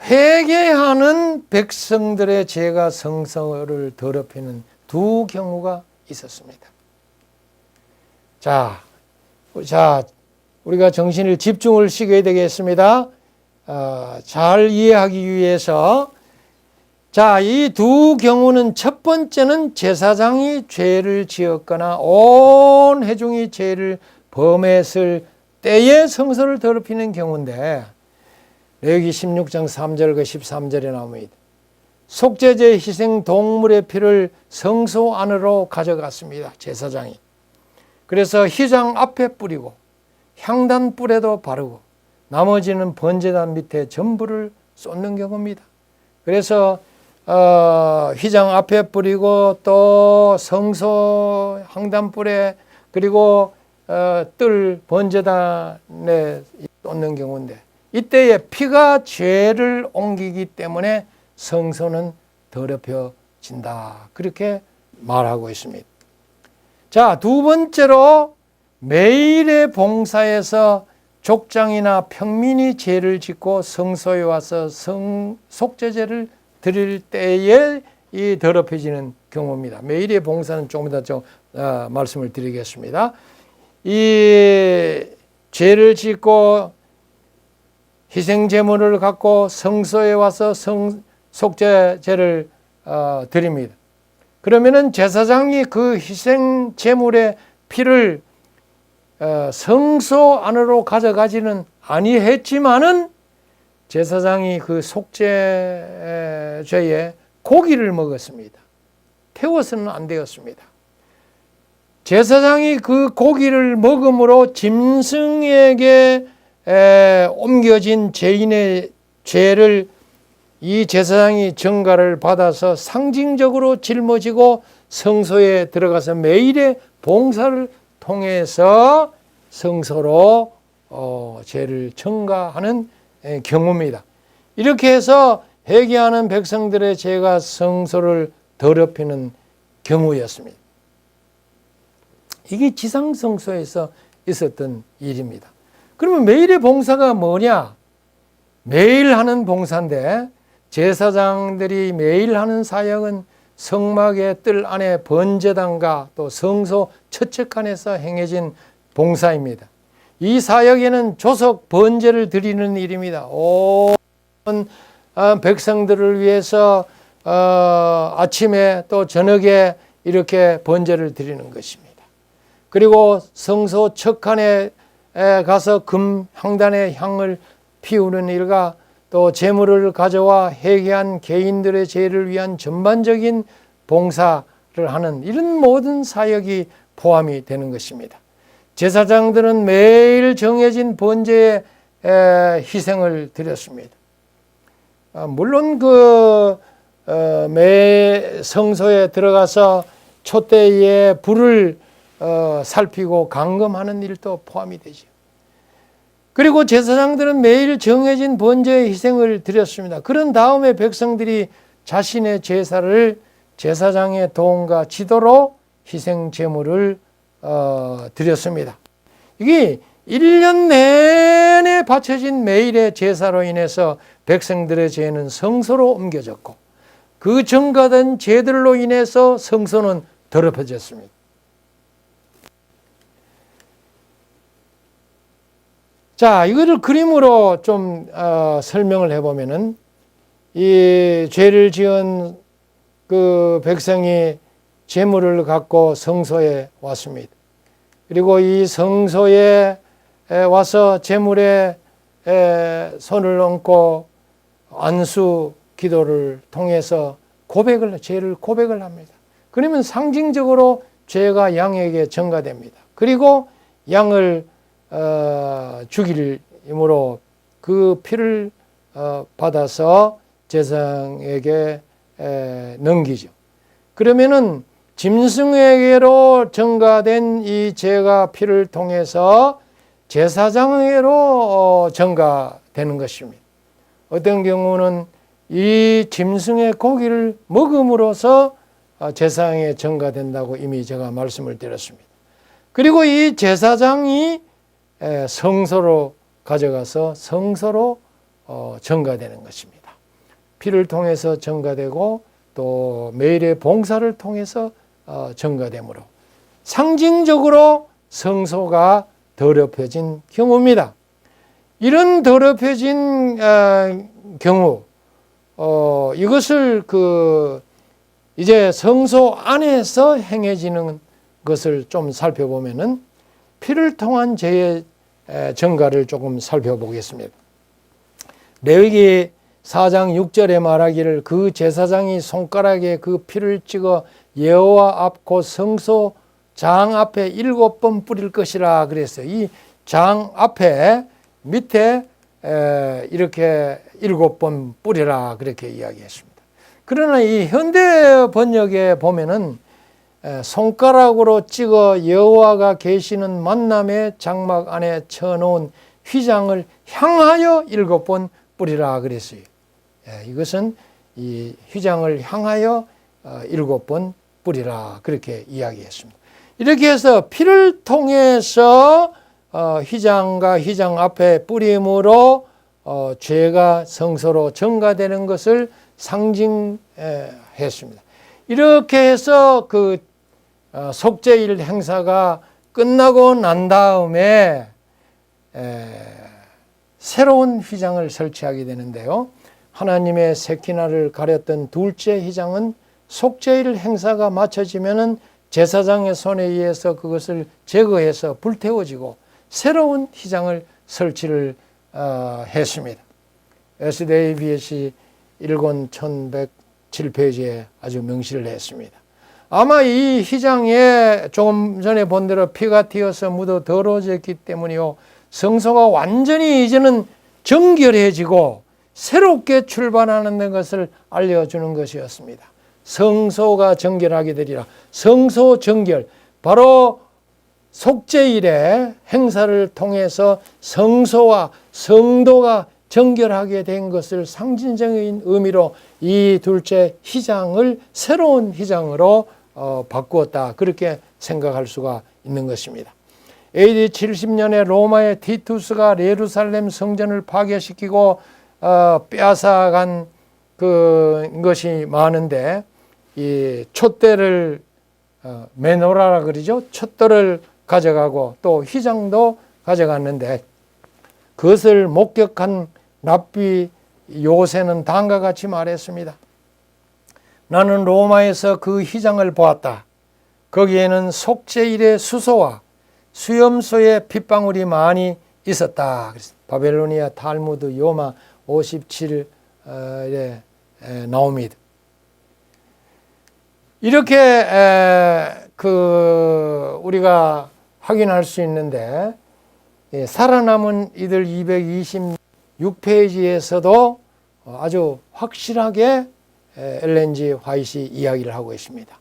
회개하는 백성들의 죄가 성소를 더럽히는 두 경우가 있었습니다. 자, 우리가 정신을 집중을 시켜야 되겠습니다. 잘 이해하기 위해서, 이 두 경우는, 첫 번째는 제사장이 죄를 지었거나 온 회중이 죄를 범했을 때에 성소를 더럽히는 경우인데, 레위기 16장 3절과 13절에 나옵니다. 속죄제 희생 동물의 피를 성소 안으로 가져갔습니다, 제사장이. 그래서 휘장 앞에 뿌리고 향단 뿔에도 바르고 나머지는 번제단 밑에 전부를 쏟는 경우입니다. 그래서 휘장 앞에 뿌리고 또 성소 향단 뿔에, 그리고 뜰 번제단에 쏟는 경우인데, 이때에 피가 죄를 옮기기 때문에 성소는 더럽혀진다, 그렇게 말하고 있습니다. 자, 두 번째로 매일의 봉사에서 족장이나 평민이 죄를 짓고 성소에 와서 속죄제를 드릴 때에 이 더럽혀지는 경우입니다. 매일의 봉사는 조금 더 말씀을 드리겠습니다. 이 죄를 짓고 희생제물을 갖고 성소에 와서 속죄제를 드립니다. 그러면은 제사장이 그 희생제물의 피를 성소 안으로 가져가지는 아니했지만은, 제사장이 그 속죄제에 고기를 먹었습니다. 태워서는 안 되었습니다. 제사장이 그 고기를 먹음으로 짐승에게 옮겨진 죄인의 죄를 이 제사장이 전가를 받아서 상징적으로 짊어지고 성소에 들어가서 매일의 봉사를 통해서 성소로 죄를 전가하는 경우입니다. 이렇게 해서 회개하는 백성들의 죄가 성소를 더럽히는 경우였습니다. 이게 지상성소에서 있었던 일입니다. 그러면 매일의 봉사가 뭐냐? 매일 하는 봉사인데, 제사장들이 매일 하는 사역은 성막의 뜰 안에 번제단과 또 성소 처측간에서 행해진 봉사입니다. 이 사역에는 조석 번제를 드리는 일입니다. 온 백성들을 위해서 아침에 또 저녁에 이렇게 번제를 드리는 것입니다. 그리고 성소 척간에 가서 금 향단의 향을 피우는 일과 또 제물을 가져와 회개한 개인들의 죄를 위한 전반적인 봉사를 하는 이런 모든 사역이 포함이 되는 것입니다. 제사장들은 매일 정해진 번제에 희생을 드렸습니다. 물론 매 성소에 들어가서 촛대에 불을 살피고 감금하는 일도 포함이 되죠. 그리고 제사장들은 매일 정해진 번제의 희생을 드렸습니다. 그런 다음에 백성들이 자신의 제사를 제사장의 도움과 지도로 희생 제물을 드렸습니다. 이게 1년 내내 바쳐진 매일의 제사로 인해서 백성들의 죄는 성소로 옮겨졌고, 그 전가된 죄들로 인해서 성소는 더럽혀졌습니다. 자, 이거를 그림으로 좀 설명을 해보면은, 이 죄를 지은 그 백성이 제물을 갖고 성소에 왔습니다. 그리고 이 성소에 와서 제물에 손을 얹고 안수 기도를 통해서 죄를 고백을 합니다. 그러면 상징적으로 죄가 양에게 전가됩니다. 그리고 양을 죽이므로 그 피를 받아서 제사장에게 넘기죠. 그러면은 짐승에게로 전가된 이 죄가 피를 통해서 제사장에게로 전가되는 것입니다. 어떤 경우는 이 짐승의 고기를 먹음으로써 제사장에 전가된다고 이미 제가 말씀을 드렸습니다. 그리고 이 제사장이 성소로 가져가서 성소로 전가되는 것입니다. 피를 통해서 전가되고 또 매일의 봉사를 통해서 전가되므로 상징적으로 성소가 더럽혀진 경우입니다. 이런 더럽혀진 경우 이것을 이제 성소 안에서 행해지는 것을 좀 살펴보면은 피를 통한 죄의 전가를 조금 살펴보겠습니다. 레위기 4장 6절에 말하기를 그 제사장이 손가락에 그 피를 찍어 여호와 앞 곧 성소 장 앞에 7번 뿌릴 것이라 그랬어요. 이 장 앞에 밑에 이렇게 7번 뿌리라 그렇게 이야기했습니다. 그러나 이 현대 번역에 보면은 손가락으로 찍어 여호와가 계시는 만남의 장막 안에 쳐놓은 휘장을 향하여 7번 뿌리라 그랬어요. 이것은 이 휘장을 향하여 7번 뿌리라 그렇게 이야기했습니다. 이렇게 해서 피를 통해서 휘장과 휘장 앞에 뿌림으로 죄가 성소로 전가되는 것을 상징했습니다. 이렇게 해서 그 속죄일 행사가 끝나고 난 다음에 새로운 휘장을 설치하게 되는데요. 하나님의 세키나를 가렸던 둘째 휘장은 속죄일 행사가 마쳐지면은 제사장의 손에 의해서 그것을 제거해서 불태워지고 새로운 휘장을 설치를 했습니다. SDABS 1권 1107페이지에 아주 명시를 했습니다. 아마 이 휘장에 조금 전에 본 대로 피가 튀어서 묻어 더러워졌기 때문이요. 성소가 완전히 이제는 정결해지고 새롭게 출발하는 것을 알려주는 것이었습니다. 성소가 정결하게 되리라. 성소 정결, 바로 속죄일의 행사를 통해서 성소와 성도가 정결하게 된 것을 상징적인 의미로 이 둘째 휘장을 새로운 휘장으로 바꾸었다. 그렇게 생각할 수가 있는 것입니다. AD 70년에 로마의 티투스가 예루살렘 성전을 파괴시키고 빼앗아간 것이 많은데 이 촛대를 메노라라 그러죠. 촛대를 가져가고 또 휘장도 가져갔는데 그것을 목격한 랍비 요새는 다음과 같이 말했습니다. 나는 로마에서 그 휘장을 보았다. 거기에는 속죄일의 수소와 수염소의 핏방울이 많이 있었다. 바벨로니아 탈무드 요마 57에 나옵니다. 이렇게 우리가 확인할 수 있는데 살아남은 이들 226페이지에서도 아주 확실하게 엘렌 G. 화이트이 이야기를 하고 있습니다.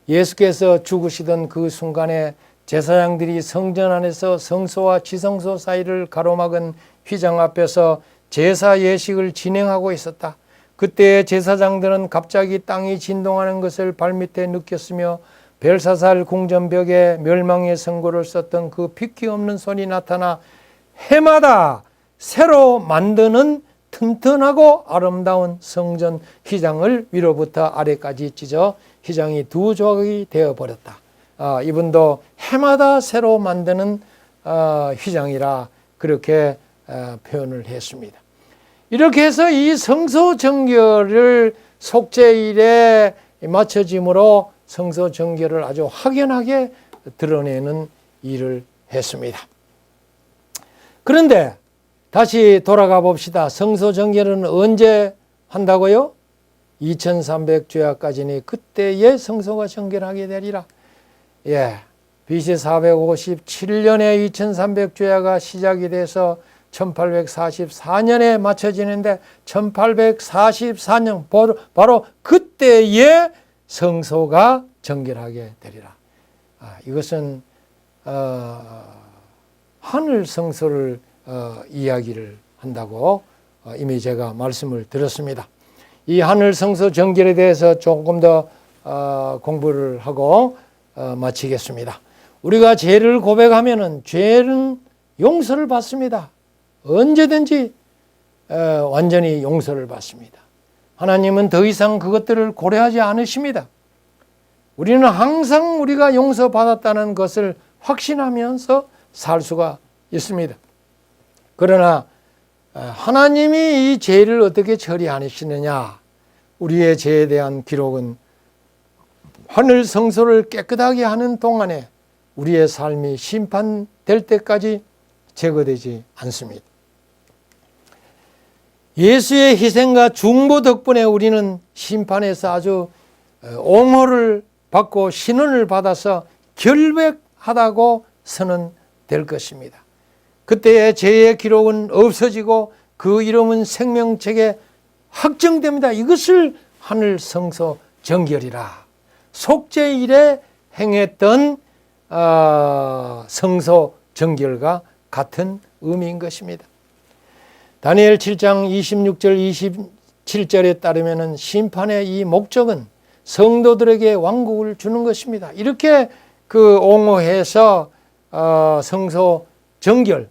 예수께서 죽으시던 그 순간에 제사장들이 성전 안에서 성소와 지성소 사이를 가로막은 휘장 앞에서 제사 예식을 진행하고 있었다. 그때 제사장들은 갑자기 땅이 진동하는 것을 발밑에 느꼈으며 벨사살 궁전벽에 멸망의 선고를 썼던 그 핏기 없는 손이 나타나 해마다 새로 만드는 튼튼하고 아름다운 성전 휘장을 위로부터 아래까지 찢어 휘장이 두 조각이 되어버렸다. 이분도 해마다 새로 만드는 휘장이라 그렇게 표현을 했습니다. 이렇게 해서 이 성소 정결을 속죄일에 맞춰짐으로 성소 정결을 아주 확연하게 드러내는 일을 했습니다. 그런데 다시 돌아가 봅시다. 성소 정결은 언제 한다고요? 2300주야까지니 그때의 성소가 정결하게 되리라. 예, BC 457년에 2300주야가 시작이 돼서 1844년에 맞춰지는데 1844년 바로 그때의 성소가 정결하게 되리라. 이것은 하늘 성소를 이야기를 한다고 이미 제가 말씀을 드렸습니다. 이 하늘 성소 정결에 대해서 조금 더 공부를 하고 마치겠습니다. 우리가 죄를 고백하면은 죄는 용서를 받습니다. 언제든지 완전히 용서를 받습니다. 하나님은 더 이상 그것들을 고려하지 않으십니다. 우리는 항상 우리가 용서받았다는 것을 확신하면서 살 수가 있습니다. 그러나 하나님이 이 죄를 어떻게 처리하시느냐? 우리의 죄에 대한 기록은 하늘 성소를 깨끗하게 하는 동안에 우리의 삶이 심판될 때까지 제거되지 않습니다. 예수의 희생과 중보 덕분에 우리는 심판에서 아주 옹호를 받고 신원을 받아서 결백하다고 선언될 것입니다. 그때의 죄의 기록은 없어지고 그 이름은 생명책에 확정됩니다. 이것을 하늘 성소 정결이라. 속죄일에 행했던 성소 정결과 같은 의미인 것입니다. 다니엘 7장 26절 27절에 따르면 심판의 이 목적은 성도들에게 왕국을 주는 것입니다. 이렇게 옹호해서 성소 정결,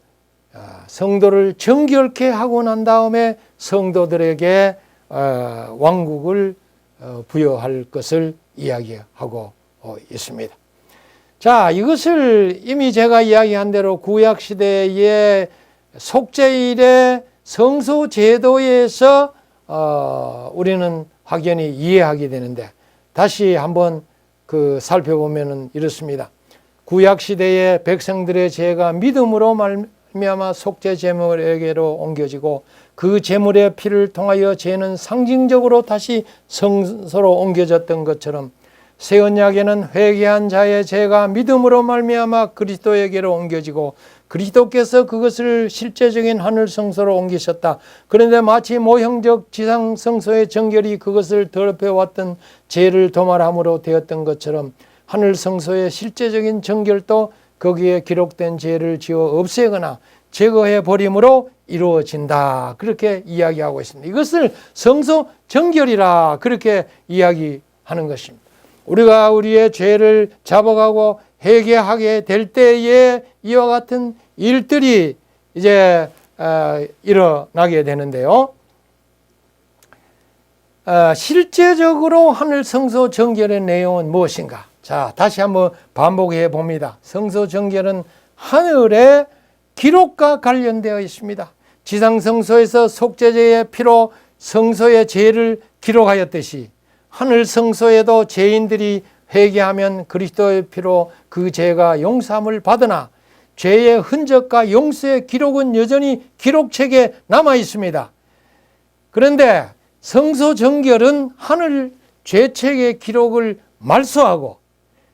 성도를 정결케 하고 난 다음에 성도들에게 왕국을 부여할 것을 이야기하고 있습니다. 자, 이것을 이미 제가 이야기한 대로 구약시대의 속죄일의 성소 제도에서 우리는 확연히 이해하게 되는데 다시 한번 살펴보면 이렇습니다. 구약시대의 백성들의 죄가 믿음으로 말미암아 속죄 제물에게로 옮겨지고 그 제물의 피를 통하여 죄는 상징적으로 다시 성소로 옮겨졌던 것처럼 새 언약에는 회개한 자의 죄가 믿음으로 말미암아 그리스도에게로 옮겨지고 그리스도께서 그것을 실제적인 하늘 성소로 옮기셨다. 그런데 마치 모형적 지상 성소의 정결이 그것을 더럽혀왔던 죄를 도말함으로 되었던 것처럼 하늘 성소의 실제적인 정결도 거기에 기록된 죄를 지워 없애거나 제거해 버림으로 이루어진다. 그렇게 이야기하고 있습니다. 이것을 성소 정결이라 그렇게 이야기하는 것입니다. 우리가 우리의 죄를 잡아가고 회개하게 될 때에 이와 같은 일들이 이제 일어나게 되는데요. 실제적으로 하늘 성소 정결의 내용은 무엇인가? 자, 다시 한번 반복해 봅니다. 성소 정결은 하늘의 기록과 관련되어 있습니다. 지상 성소에서 속죄제의 피로 성소의 죄를 기록하였듯이 하늘 성소에도 죄인들이 회개하면 그리스도의 피로 그 죄가 용서함을 받으나 죄의 흔적과 용서의 기록은 여전히 기록책에 남아 있습니다. 그런데 성소 정결은 하늘 죄책의 기록을 말소하고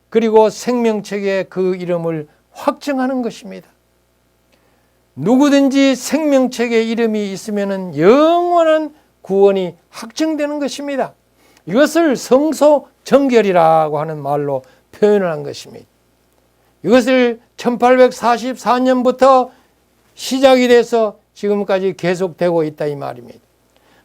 그리고 생명책에 그 이름을 확정하는 것입니다. 누구든지 생명책에 이름이 있으면 영원한 구원이 확정되는 것입니다. 이것을 성소 정결이라고 하는 말로 표현을 한 것입니다. 이것을 1844년부터 시작이 돼서 지금까지 계속되고 있다 이 말입니다.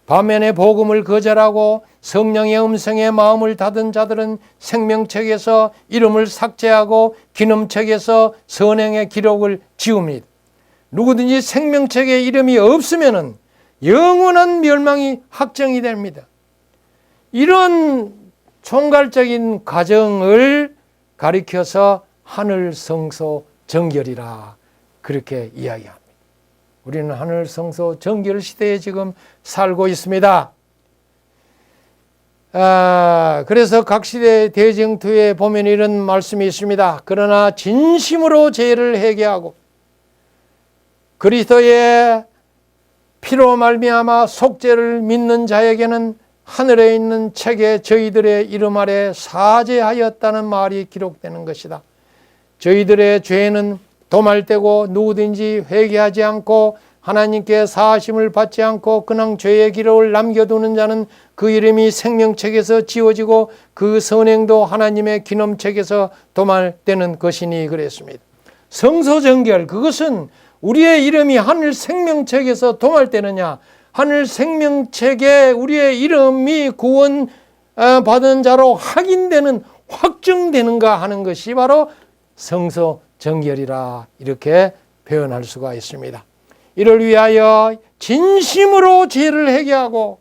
반면에 복음을 거절하고 성령의 음성에 마음을 닫은 자들은 생명책에서 이름을 삭제하고 기념책에서 선행의 기록을 지웁니다. 누구든지 생명책에 이름이 없으면 영원한 멸망이 확정이 됩니다. 이런 총괄적인 과정을 가리켜서 하늘 성소 정결이라 그렇게 이야기합니다. 우리는 하늘 성소 정결 시대에 지금 살고 있습니다. 그래서 각 시대 대쟁투에 보면 이런 말씀이 있습니다. 그러나 진심으로 죄를 회개하고 그리스도의 피로 말미암아 속죄를 믿는 자에게는 하늘에 있는 책에 저희들의 이름 아래 사죄하였다는 말이 기록되는 것이다. 저희들의 죄는 도말되고 누구든지 회개하지 않고 하나님께 사하심을 받지 않고 그냥 죄의 기록을 남겨두는 자는 그 이름이 생명책에서 지워지고 그 선행도 하나님의 기념책에서 도말되는 것이니 그랬습니다. 성소정결, 그것은 우리의 이름이 하늘 생명책에서 도말되느냐, 하늘 생명책에 우리의 이름이 구원 받은 자로 확인되는, 확정되는가 하는 것이 바로 성소정결이라 이렇게 표현할 수가 있습니다. 이를 위하여 진심으로 죄를 회개하고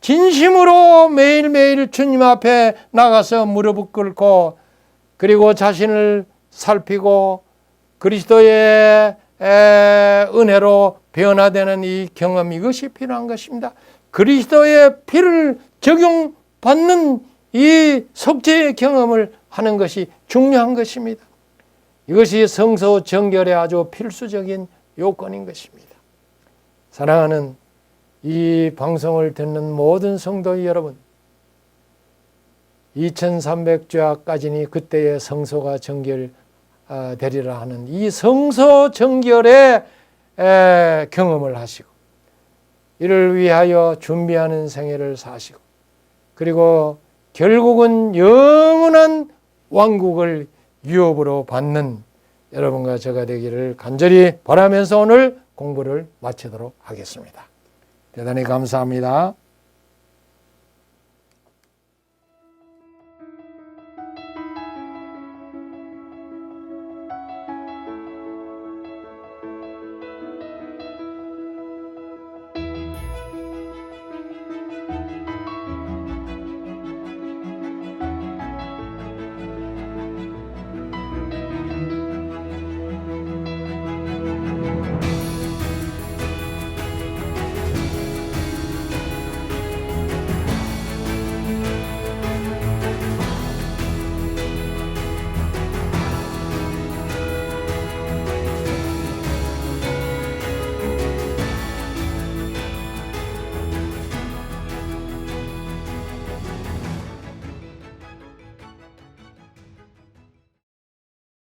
진심으로 매일매일 주님 앞에 나가서 무릎을 꿇고 그리고 자신을 살피고 그리스도의 은혜로 변화되는 이 경험, 이것이 필요한 것입니다. 그리스도의 피를 적용받는 이 속죄의 경험을 하는 것이 중요한 것입니다. 이것이 성소 정결의 아주 필수적인 요건인 것입니다. 사랑하는 이 방송을 듣는 모든 성도 여러분, 2300주야까지니 그때의 성소가 정결되리라 하는 이 성소 정결의 경험을 하시고 이를 위하여 준비하는 생애를 사시고 그리고 결국은 영원한 왕국을 유업으로 받는 여러분과 제가 되기를 간절히 바라면서 오늘 공부를 마치도록 하겠습니다. 대단히 감사합니다.